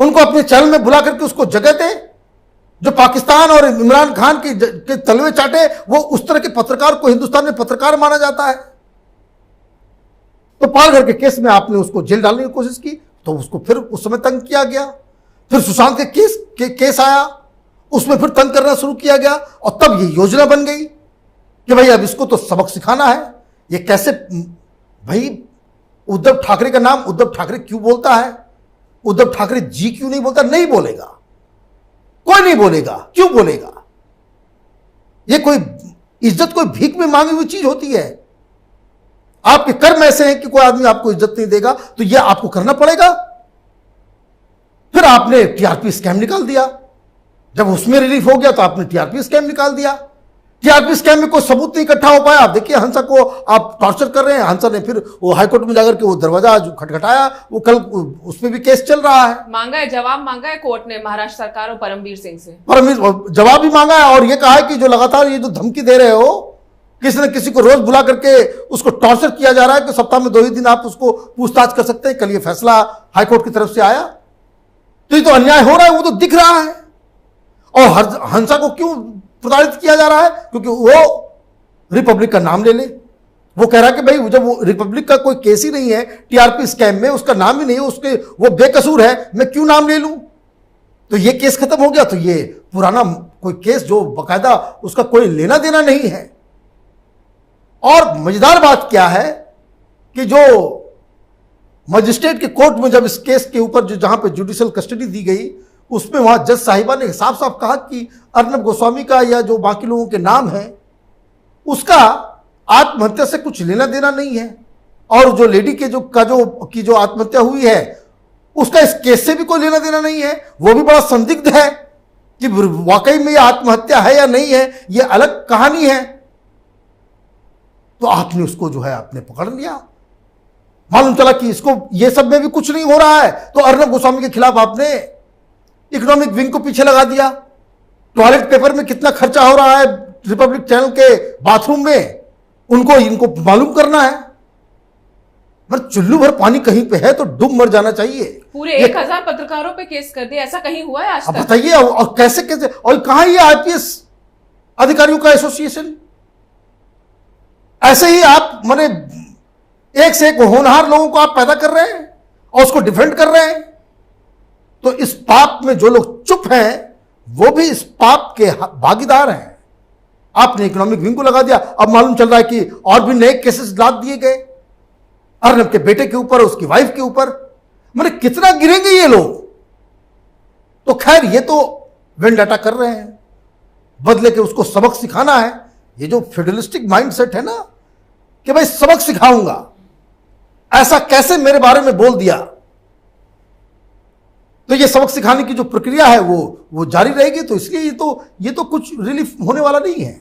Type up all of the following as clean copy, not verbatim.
उनको अपने चैनल में बुला करके उसको जगह दे। जो पाकिस्तान और इमरान खान के तलवे चाटे, वो उस तरह के पत्रकार को हिंदुस्तान में पत्रकार माना जाता है। तो पालघर के केस में आपने उसको जेल डालने की कोशिश की, तो उसको फिर उस समय तंग किया गया। फिर सुशांत के केस आया, उसमें फिर तंग करना शुरू किया गया, और तब ये योजना बन गई कि भाई अब इसको तो सबक सिखाना है। ये कैसे, भाई उद्धव ठाकरे का नाम उद्धव ठाकरे क्यों बोलता है? उद्धव ठाकरे जी क्यों नहीं बोलता? नहीं बोलेगा, कोई नहीं बोलेगा। क्यों बोलेगा? ये कोई इज्जत कोई भीख में मांगी हुई चीज होती है। आपके कर्म ऐसे हैं कि कोई आदमी आपको इज्जत नहीं देगा, तो यह आपको करना पड़ेगा। फिर आपने टीआरपी स्कैम निकाल दिया। जब उसमें रिलीफ हो गया तो आपने टीआरपी स्कैम निकाल दिया। टीआरपी स्कैम में कोई सबूत नहीं इकट्ठा हो पाया। आप देखिए, हंसा को आप टॉर्चर कर रहे हैं। हंसा ने फिर वो हाईकोर्ट में जाकर के वो दरवाजा खटखटाया, वो कल उसमें भी केस चल रहा है। मांगा है, जवाब मांगा है कोर्ट ने महाराष्ट्र सरकार और परमवीर सिंह से। परमवीर जवाब भी मांगा है, और ये कहा है कि जो लगातार ये जो धमकी दे रहे हो, किसी न किसी को रोज बुला करके उसको टॉर्चर किया जा रहा है कि सप्ताह में 2 ही दिन आप उसको पूछताछ कर सकते हैं। कल ये फैसला हाईकोर्ट की तरफ से आया, तो ये तो अन्याय हो रहा है, वो तो दिख रहा है। और हंसा को क्यों प्रताड़ित किया जा रहा है? क्योंकि वो रिपब्लिक का नाम ले ले। वो कह रहा है कि भाई जब वो रिपब्लिक का कोई केस ही नहीं है टीआरपी स्कैम में, उसका नाम ही नहीं है, उसके वो बेकसूर है, मैं क्यों नाम ले लूं? तो ये केस खत्म हो गया, तो ये पुराना कोई केस जो बकायदा उसका कोई लेना देना नहीं है। और मजेदार बात क्या है कि जो मजिस्ट्रेट के कोर्ट में जब इस केस के ऊपर जो जहां पे जुडिशियल कस्टडी दी गई, उसमें वहां जज साहिबा ने साफ साफ कहा कि अर्नब गोस्वामी का या जो बाकी लोगों के नाम है उसका आत्महत्या से कुछ लेना देना नहीं है, और जो लेडी के जो आत्महत्या हुई है उसका इस केस से भी कोई लेना देना नहीं है। वो भी बड़ा संदिग्ध है कि वाकई में यह आत्महत्या है या नहीं है, यह अलग कहानी है। तो आपने उसको जो है आपने पकड़ लिया। मालूम चला कि इसको ये सब में भी कुछ नहीं हो रहा है, तो अर्नब गोस्वामी के खिलाफ आपने इकोनॉमिक विंग को पीछे लगा दिया। टॉयलेट पेपर में कितना खर्चा हो रहा है रिपब्लिक चैनल के बाथरूम में, इनको मालूम करना है। पर चुल्लू भर पानी कहीं पे है तो डूब मर जाना चाहिए। पूरे 1000 पत्रकारों पे केस कर दिया, ऐसा कहीं हुआ है आज तक? बताइए, और कैसे और कहां ये आईपीएस अधिकारियों का एसोसिएशन? ऐसे ही आप माने एक से एक होनहार लोगों को आप पैदा कर रहे हैं और उसको डिफेंड कर रहे हैं। तो इस पाप में जो लोग चुप हैं वो भी इस पाप के भागीदार हैं। आपने इकोनॉमिक विंग को लगा दिया। अब मालूम चल रहा है कि और भी नए केसेस लाद दिए गए अर्नब के बेटे के ऊपर, उसकी वाइफ के ऊपर। माने कितना गिरेंगे ये लोग? तो खैर, ये तो वेंडाटा कर रहे हैं, बदले के उसको सबक सिखाना है। ये जो फेडरलिस्टिक माइंडसेट है ना कि भाई सबक सिखाऊंगा, ऐसा कैसे मेरे बारे में बोल दिया, तो ये सबक सिखाने की जो प्रक्रिया है वो जारी रहेगी। तो इसलिए ये तो कुछ रिलीफ होने वाला नहीं है।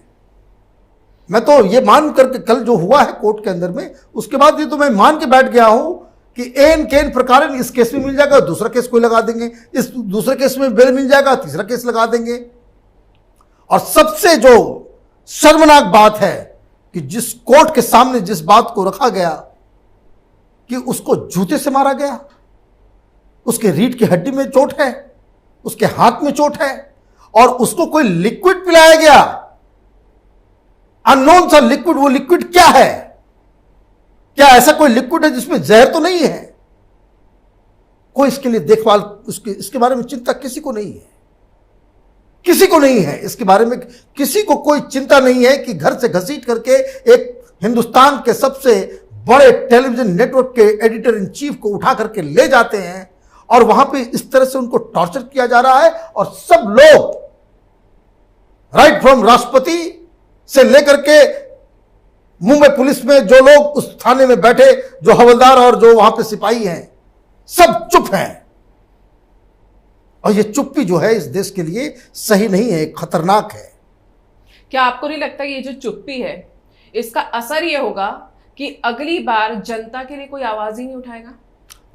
मैं तो ये मान करके कल जो हुआ है कोर्ट के अंदर में, उसके बाद ये तो मैं मान के बैठ गया हूं कि एन केन प्रकार इस केस में मिल जाएगा, दूसरा केस कोई लगा देंगे, इस दूसरे केस में बेल मिल जाएगा, तीसरा केस लगा देंगे। और सबसे जो शर्मनाक बात है कि जिस कोर्ट के सामने जिस बात को रखा गया कि उसको जूते से मारा गया, उसके रीढ़ की हड्डी में चोट है, उसके हाथ में चोट है, और उसको कोई लिक्विड पिलाया गया, अननोन सा लिक्विड। वो लिक्विड क्या है? क्या ऐसा कोई लिक्विड है जिसमें जहर तो नहीं है? कोई इसके लिए देखभाल, इसके बारे में चिंता किसी को नहीं है। किसी को नहीं है इसके बारे में, किसी को कोई चिंता नहीं है कि घर से घसीट करके एक हिंदुस्तान के सबसे बड़े टेलीविजन नेटवर्क के एडिटर इन चीफ को उठा करके ले जाते हैं और वहां पे इस तरह से उनको टॉर्चर किया जा रहा है। और सब लोग, राइट फ्रॉम राष्ट्रपति से लेकर के मुंबई पुलिस में जो लोग उस थाने में बैठे, जो हवलदार और जो वहां पे सिपाही हैं, सब चुप हैं। और ये चुप्पी जो है इस देश के लिए सही नहीं है, खतरनाक है। क्या आपको नहीं लगता ये जो चुप्पी है इसका असर ये होगा कि अगली बार जनता के लिए कोई आवाज ही नहीं उठाएगा?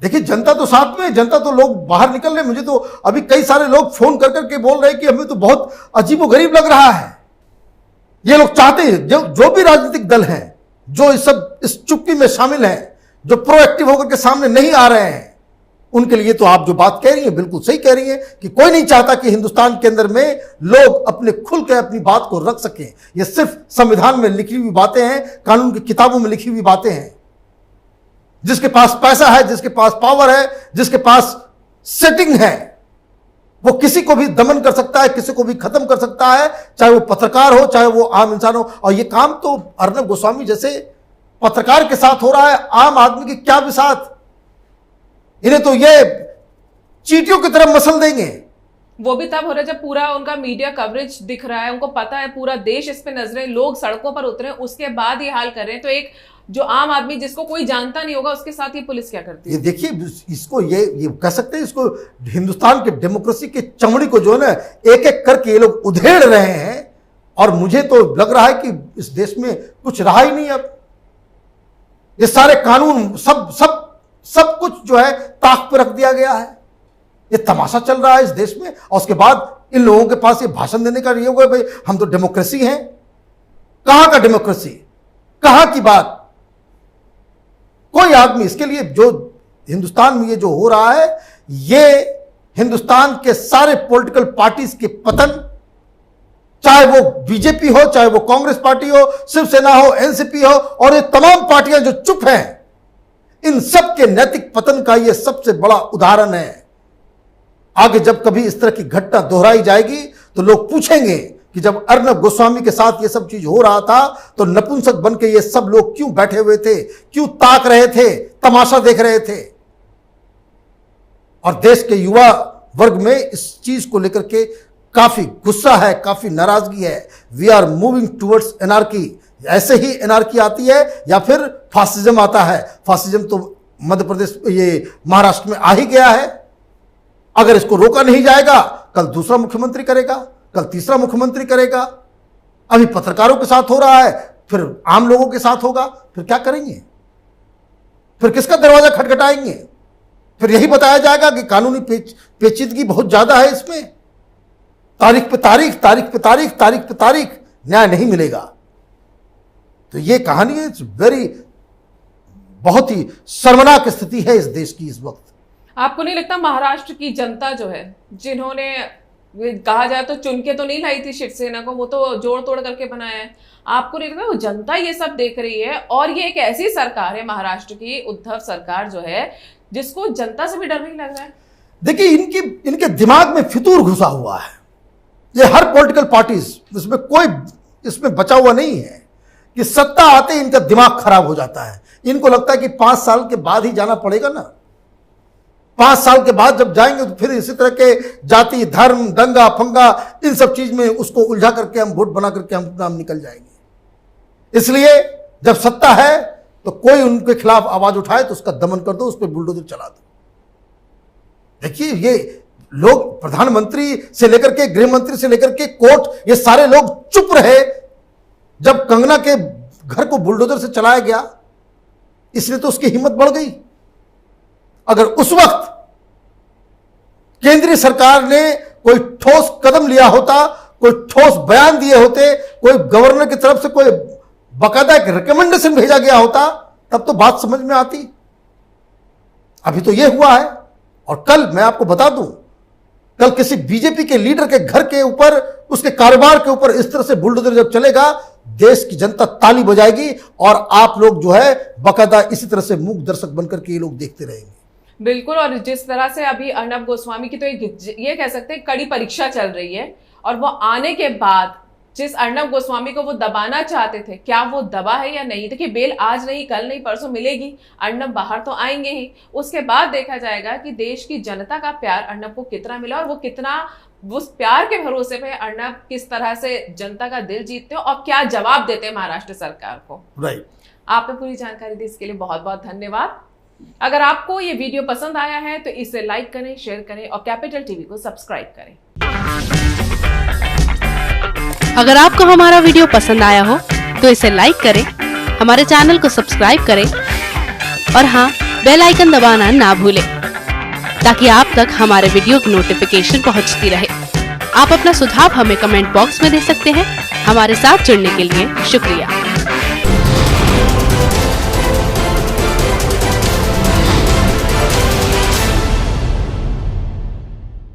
देखिए, जनता तो साथ में, जनता तो लोग बाहर निकल रहे। मुझे तो अभी कई सारे लोग फोन कर करके बोल रहे हैं कि हमें तो बहुत अजीबोगरीब लग रहा है। ये लोग चाहते हैं, जो भी राजनीतिक दल हैं जो इस चुप्पी में शामिल हैं, जो प्रोएक्टिव होकर के सामने नहीं आ रहे हैं, उनके लिए तो आप जो बात कह रही हैं बिल्कुल सही कह रही हैं कि कोई नहीं चाहता कि हिंदुस्तान के अंदर में लोग अपने खुल के अपनी बात को रख सकें। ये सिर्फ संविधान में लिखी हुई बातें हैं, कानून की किताबों में लिखी हुई बातें हैं। जिसके पास पैसा है, जिसके पास पावर है, जिसके पास सेटिंग है, वो किसी को भी दमन कर सकता है, किसी को भी खत्म कर सकता है, चाहे वो पत्रकार हो, चाहे वो आम इंसान हो। और ये काम तो अर्नब गोस्वामी जैसे पत्रकार के साथ हो रहा है, आम आदमी के क्या भी साथ। इन्हें तो ये चींटियों की तरह मसल देंगे। वो भी तब हो रहा है जब पूरा उनका मीडिया कवरेज दिख रहा है, उनको पता है पूरा देश इस पे नजरें, लोग सड़कों पर उतरे, उसके बाद ये हाल कर रहे हैं। तो एक जो आम आदमी जिसको कोई जानता नहीं होगा उसके साथ ये पुलिस क्या करती है? ये देखिए, इसको ये कह सकते हैं, इसको हिंदुस्तान के डेमोक्रेसी के चमड़ी को जो है ना एक एक करके ये लोग उधेड़ रहे हैं। और मुझे तो लग रहा है कि इस देश में कुछ रहा ही नहीं। अब ये सारे कानून सब कुछ जो है ताक पर रख दिया गया है। ये तमाशा चल रहा है इस देश में। और उसके बाद इन लोगों के पास ये भाषण देने का ये होगा, भाई हम तो डेमोक्रेसी हैं। कहां का डेमोक्रेसी, कहां की बात? कोई आदमी इसके लिए, जो हिंदुस्तान में ये जो हो रहा है, ये हिंदुस्तान के सारे पॉलिटिकल पार्टीज के पतन, चाहे वो बीजेपी हो, चाहे वो कांग्रेस पार्टी हो, शिवसेना हो, एनसीपी हो, और ये तमाम पार्टियां जो चुप हैं, इन सब के नैतिक पतन का ये सबसे बड़ा उदाहरण है। आगे जब कभी इस तरह की घटना दोहराई जाएगी तो लोग पूछेंगे कि जब अर्नब गोस्वामी के साथ ये सब चीज हो रहा था तो नपुंसक बन के ये सब लोग क्यों बैठे हुए थे, क्यों ताक रहे थे, तमाशा देख रहे थे? और देश के युवा वर्ग में इस चीज को लेकर के काफी गुस्सा है, काफी नाराजगी है। We are moving towards anarchy. ऐसे ही एनार्की आती है या फिर फासिज्म आता है। फासिज्म तो मध्य प्रदेश, ये महाराष्ट्र में आ ही गया है। अगर इसको रोका नहीं जाएगा, कल दूसरा मुख्यमंत्री करेगा, कल तीसरा मुख्यमंत्री करेगा। अभी पत्रकारों के साथ हो रहा है, फिर आम लोगों के साथ होगा। फिर क्या करेंगे? फिर किसका दरवाजा खटखटाएंगे? फिर यही बताया जाएगा कि कानूनी पेचीदगी बहुत ज्यादा है इसमें। तारीख पे तारीख, तारीख पे तारीख, तारीख पे तारीख, न्याय नहीं मिलेगा। तो ये कहानी है बहुत ही शर्मनाक स्थिति है इस देश की इस वक्त। आपको नहीं लगता महाराष्ट्र की जनता जो है, जिन्होंने कहा जाए तो चुन के तो नहीं लाई थी शिवसेना को, वो तो जोड़ तोड़ करके बनाया है, आपको नहीं लगता वो जनता ये सब देख रही है? और ये एक ऐसी सरकार है महाराष्ट्र की, उद्धव सरकार जो है, जिसको जनता से भी डर नहीं लग रहा है। देखिए, इनके दिमाग में फितूर घुसा हुआ है। ये हर पॉलिटिकल पार्टीज, इसमें कोई इसमें बचा हुआ नहीं है कि सत्ता आते ही इनका दिमाग खराब हो जाता है। इनको लगता है कि 5 साल के बाद ही जाना पड़ेगा ना। 5 साल के बाद जब जाएंगे तो फिर इसी तरह के जाति, धर्म, दंगा फंगा, इन सब चीज में उसको उलझा करके हम वोट बना करके हम निकल जाएंगे। इसलिए जब सत्ता है तो कोई उनके खिलाफ आवाज उठाए तो उसका दमन कर दो, उस पर बुलडोजर चला दो। देखिए, ये लोग प्रधानमंत्री से लेकर के, गृह मंत्री से लेकर के कोर्ट, ये सारे लोग चुप रहे जब कंगना के घर को बुलडोजर से चलाया गया, इसलिए तो उसकी हिम्मत बढ़ गई। अगर उस वक्त केंद्रीय सरकार ने कोई ठोस कदम लिया होता, कोई ठोस बयान दिए होते, कोई गवर्नर की तरफ से कोई बाकायदा एक रिकमेंडेशन भेजा गया होता, तब तो बात समझ में आती। अभी तो यह हुआ है। और कल मैं आपको बता दूं, कल किसी बीजेपी के लीडर के घर के ऊपर, उसके कारोबार के ऊपर इस तरह से बुलडोजर जब चलेगा, देश की जनता ताली बजाएगी और आप लोग जो है बाकायदा इसी तरह से मूक दर्शक बनकर के ये लोग देखते रहेंगे। बिल्कुल। और जिस तरह से अभी अर्नब गोस्वामी की तो ये कह सकते हैं कड़ी परीक्षा चल रही है, और वो आने के बाद जिस अर्नब गोस्वामी को वो दबाना चाहते थे, क्या वो दबा है या नहीं? देखिए, बेल आज नहीं, कल नहीं, परसों मिलेगी, अर्नब बाहर तो आएंगे ही। उसके बाद देखा जाएगा कि देश की जनता का प्यार अर्नब को कितना मिला और वो कितना उस प्यार के भरोसे पे अर्नब किस तरह से जनता का दिल जीतते हो और क्या जवाब देते हैं महाराष्ट्र सरकार को। राइट। आपने पूरी जानकारी दी, इसके लिए बहुत बहुत धन्यवाद। अगर आपको ये वीडियो पसंद आया है तो इसे लाइक करें, शेयर करें और कैपिटल टीवी को सब्सक्राइब करें। अगर आपको हमारा वीडियो पसंद आया हो तो इसे लाइक करें, हमारे चैनल को सब्सक्राइब करें और हाँ, बेल आइकन दबाना ना भूलें ताकि आप तक हमारे वीडियो की नोटिफिकेशन पहुंचती रहे। आप अपना सुझाव हमें कमेंट बॉक्स में दे सकते हैं। हमारे साथ जुड़ने के लिए शुक्रिया।